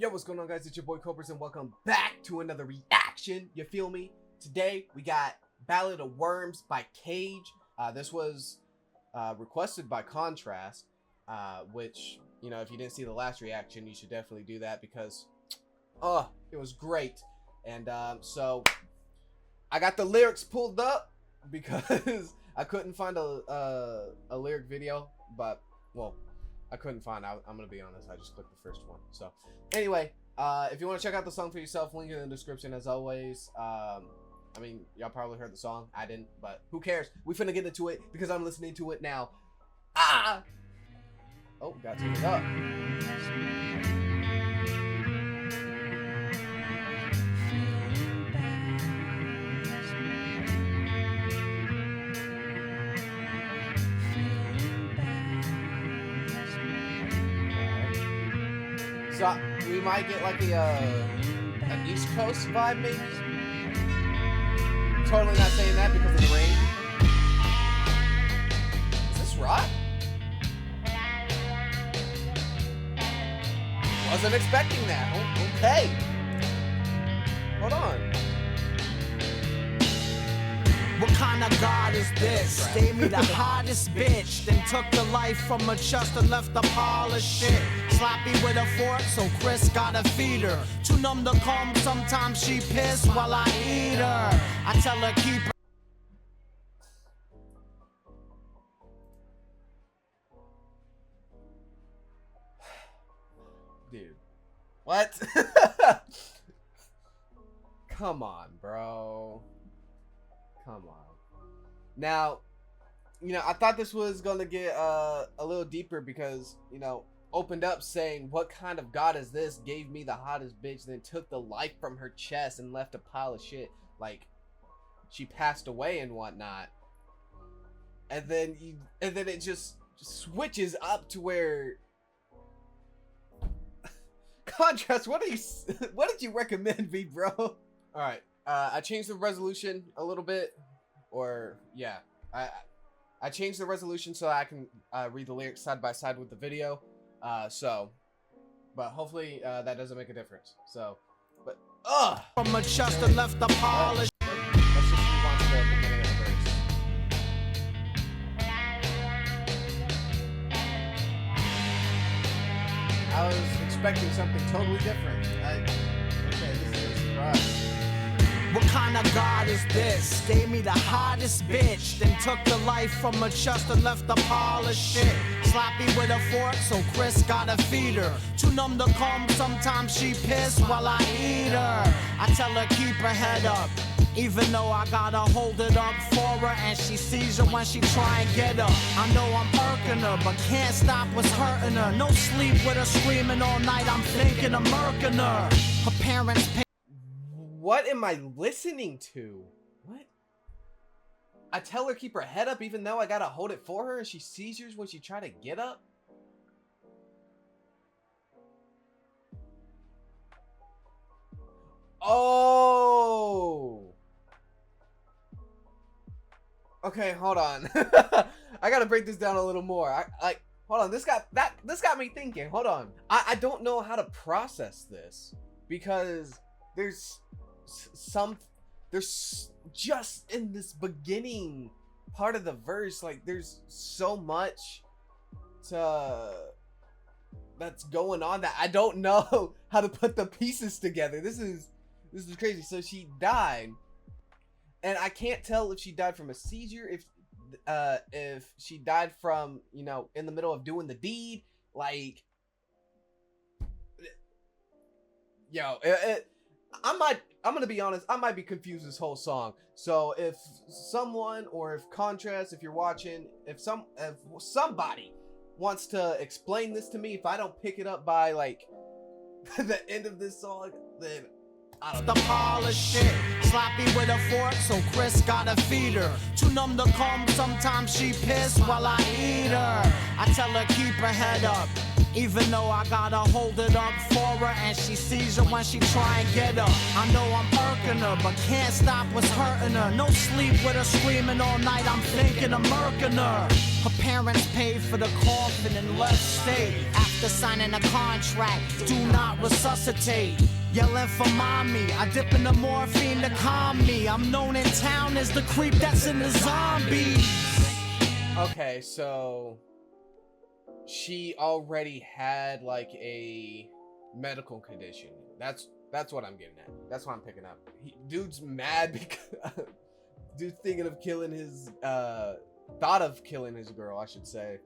Yo, what's going on, guys? It's your boy Cobras, and welcome back to another reaction. You feel me? Today we got Ballad of Worms by Cage. This was requested by Contrast, which, you know, if you didn't see the last reaction, you should definitely do that because it was great. And so I got the lyrics pulled up because I couldn't find a lyric video, but well, I couldn't find. I'm gonna be honest, I just clicked the first one. So anyway, if you want to check out the song for yourself, link in the description as always. I mean, y'all probably heard the song. I didn't, but who cares? We finna get into it because I'm listening to it now. Oh, got to it up. So we might get like an East Coast vibe, maybe. Totally not saying that because of the rain. Is this rock? Wasn't expecting that. Oh, okay. Hold on. What kind of God is this? Gave me the hottest bitch, then took the life from a chest and left the polished shit. Sloppy with a fork, so Chris gotta feed her. Too numb to calm, sometimes she piss while I eat her. I tell her keep her. Dude. What? Come on, bro. Come on. Now, you know, I thought this was gonna get a little deeper because, you know, opened up saying, what kind of God is this? Gave me the hottest bitch, then took the life from her chest and left a pile of shit. Like, she passed away and whatnot. And then it just switches up to where Contrast, what did you recommend me, bro? All right. I changed the resolution a little bit, or yeah, I changed the resolution so I can read the lyrics side by side with the video. But hopefully that doesn't make a difference. So, but From a chest and left the polish. Let's just move on to the beginning of the verse. I was expecting something totally different. Okay, this is a surprise. What kind of God is this? Gave me the hottest bitch, then took the life from a chest and left the polished shit. Sloppy with a fork, so Chris gotta feed her. Too numb to calm, sometimes she piss while I eat her. I tell her keep her head up, even though I gotta hold it up for her, and she sees her when she try and get up. I know I'm irking her, but can't stop what's hurting her. No sleep with her screaming all night, I'm thinking of murking her. Her parents pay. What am I listening to? What? I tell her keep her head up even though I gotta hold it for her and she seizures when she try to get up? Oh! Okay, hold on. I gotta break this down a little more. Hold on, this got me thinking. Hold on. I don't know how to process this because there's just in this beginning part of the verse, like there's so much that's going on that I don't know how to put the pieces together. This is crazy. So she died, and I can't tell if she died from a seizure, if she died from, you know, in the middle of doing the deed. Like, yo, I'm gonna be honest, I might be confused this whole song. So if someone, or if Contrast, if you're watching, if somebody wants to explain this to me, if I don't pick it up by like the end of this song, then I don't know. The polished shit, sloppy with a fork, so Chris gotta feed her. Too numb to calm, sometimes she piss while I eat her. I tell her keep her head up, Even though I gotta hold it up for her, and she sees her when she try and get her. I know I'm irking her, but can't stop what's hurting her. No sleep with her screaming all night, I'm thinking of murking her. Her parents paid for the coffin and left state. After signing a contract, do not resuscitate. Yelling for mommy, I dip in the morphine to calm me. I'm known in town as the creep that's in the zombies. Okay, so she already had like a medical condition. That's what I'm getting at. That's what I'm picking up. Dude's mad because dude's thinking of killing his thought of killing his girl, I should say,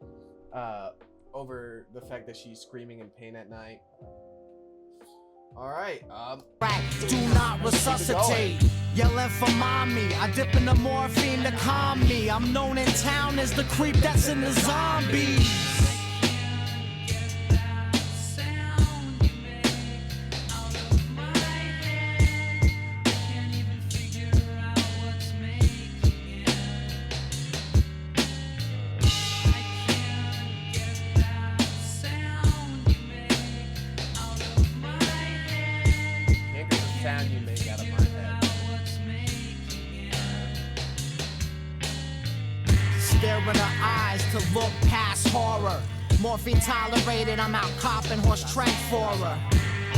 over the fact that she's screaming in pain at night. All right. Do not resuscitate. Yelling for mommy, I dip in the morphine to calm me. I'm known in town as the creep that's in the zombies. You make out of my head. Stare in her eyes to look past horror. Morphine tolerated, I'm out copping horse trank for her.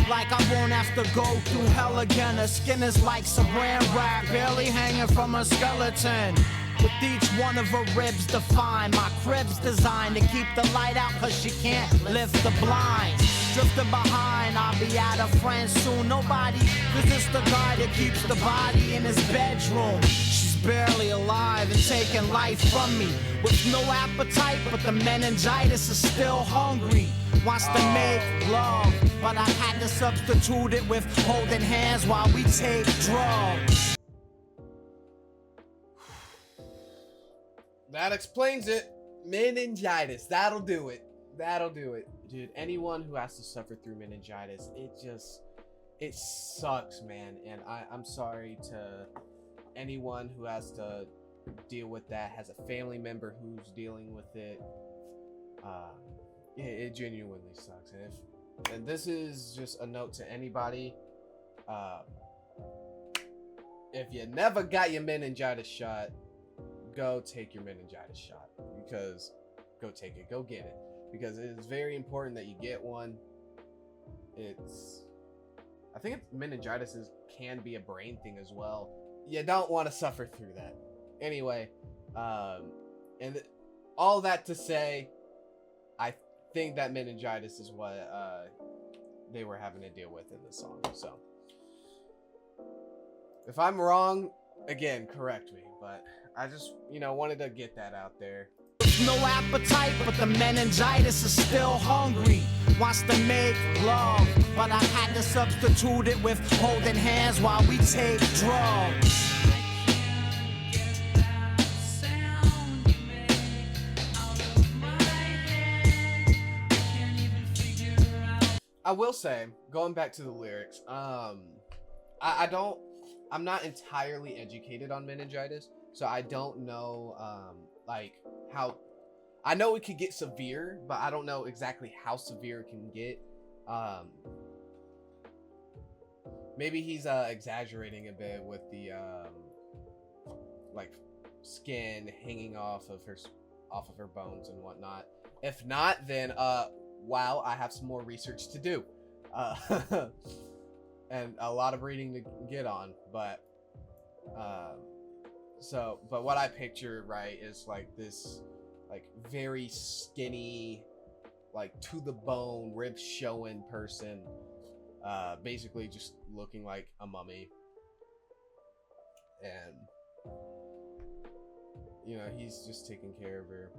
Like I won't have to go through hell again. Her skin is like saran wrap, barely hanging from her skeleton. With each one of her ribs defined, my crib's designed to keep the light out cause she can't lift the blinds. Drifting behind, I'll be out of friends soon. Nobody, cause it's the guy that keeps the body in his bedroom. She's barely alive and taking life from me. With no appetite, but the meningitis is still hungry. Wants to make love, but I had to substitute it with holding hands while we take drugs. That explains it. Meningitis. That'll do it. That'll do it. Dude, anyone who has to suffer through meningitis, it sucks, man. And I'm sorry to anyone who has to deal with that, has a family member who's dealing with it. It genuinely sucks. And this is just a note to anybody. If you never got your meningitis shot, go take your meningitis shot. Because go take it, go get it. Because it is very important that you get one. I think meningitis can be a brain thing as well. You don't want to suffer through that. Anyway, and all that to say, I think that meningitis is what they were having to deal with in the song. So, if I'm wrong, again, correct me. But I just, wanted to get that out there. No appetite, but the meningitis is still hungry. Wants to make love, but I had to substitute it with holding hands while we take drugs. I will say, going back to the lyrics, I'm not entirely educated on meningitis, so I don't know, how. I know it could get severe, but I don't know exactly how severe it can get. Maybe he's exaggerating a bit with the skin hanging off of her bones and whatnot. If not, then wow, I have some more research to do, and a lot of reading to get on. But but what I picture, right, is like this, very skinny, to the bone, ribs showing person, basically just looking like a mummy, and he's just taking care of her.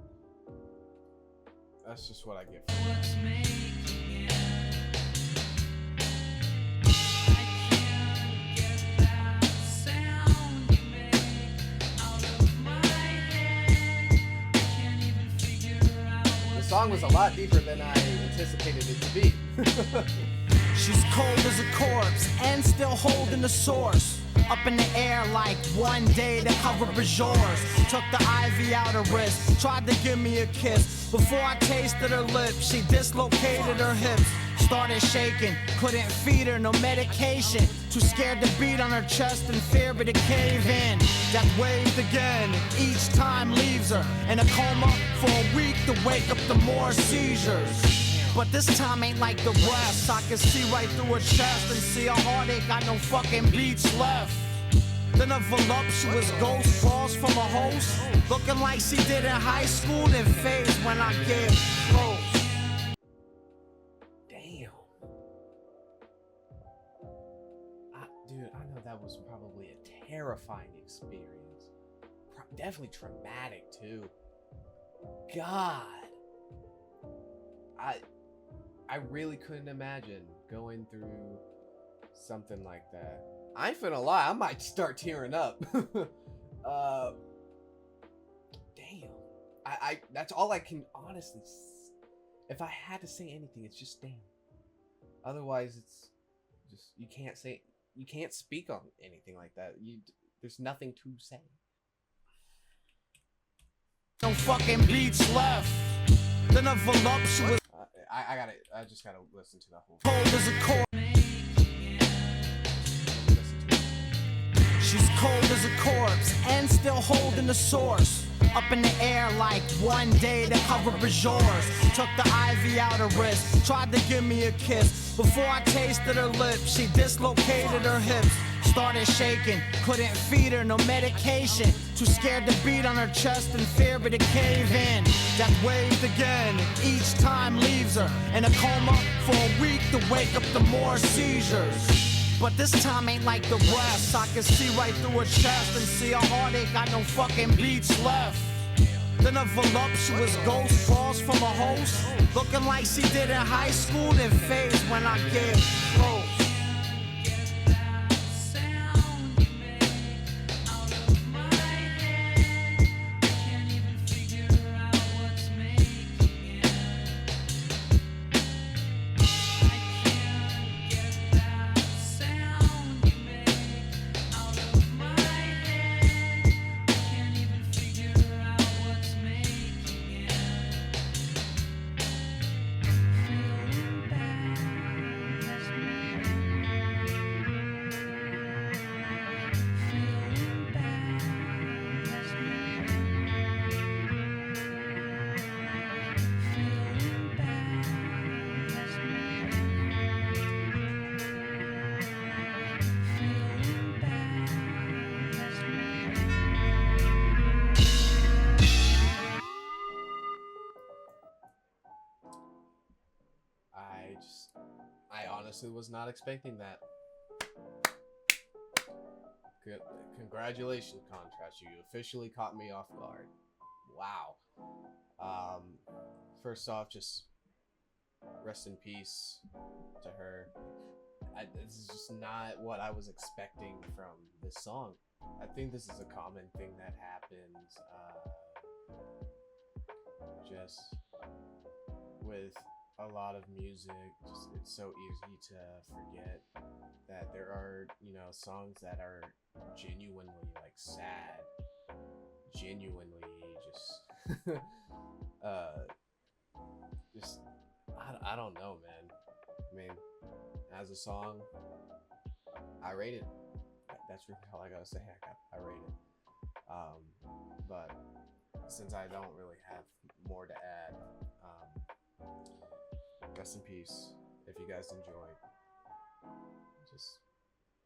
That's just what I get from it. The song was a lot deeper than I anticipated it to be. She's cold as a corpse and still holding the source. Up in the air like one day the cover was yours. Took the ivy out her wrist, tried to give me a kiss. Before I tasted her lips, she dislocated her hips. Started shaking, couldn't feed her, no medication. Too scared to beat on her chest in fear but to cave in. Death waved again, each time leaves her in a coma for a week to wake up to more seizures. But this time ain't like the rest. I can see right through her chest and see her heart ain't got no fucking beats left. Then a voluptuous ghost falls from a host, looking like she did in high school, then fades when I get close. Damn. Dude, I know that was probably a terrifying experience. Definitely traumatic too. God. I really couldn't imagine going through something like that. I ain't finna lie, I might start tearing up. Damn. I that's all I can honestly if I had to say anything, it's just damn. Otherwise, it's just you can't speak on anything like that. There's nothing to say. No fucking beats left. Then a voluptuous. I just gotta listen to that whole. Cold as a corpse. She's cold as a corpse and still holding the source. Up in the air like one day the cover was yours. Took the ivy out her wrist, tried to give me a kiss. Before I tasted her lips, she dislocated her hips. Started shaking, couldn't feed her, no medication. Too scared to beat on her chest in fear but to cave in. Death waved again, each time leaves her in a coma for a week to wake up to more seizures. But this time ain't like the rest. I can see right through her chest and see her heart ain't got no fucking beats left. Then a voluptuous ghost falls from a host, looking like she did in high school, then fades when I get close. I honestly was not expecting that. Congratulations, Contrast. You officially caught me off guard. Wow. First off, just rest in peace to her. This is just not what I was expecting from this song. I think this is a common thing that happens just with a lot of music. Just, it's so easy to forget that there are, songs that are genuinely like sad, genuinely just I don't know, man. I mean, as a song, I rate it. That's really all I gotta say. I rate it. But since I don't really have more to add, rest in peace. If you guys enjoyed, just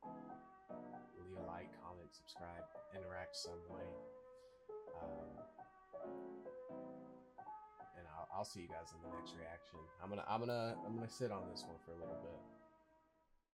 leave a like, comment, subscribe, interact some way. And I'll see you guys in the next reaction. I'm gonna sit on this one for a little bit.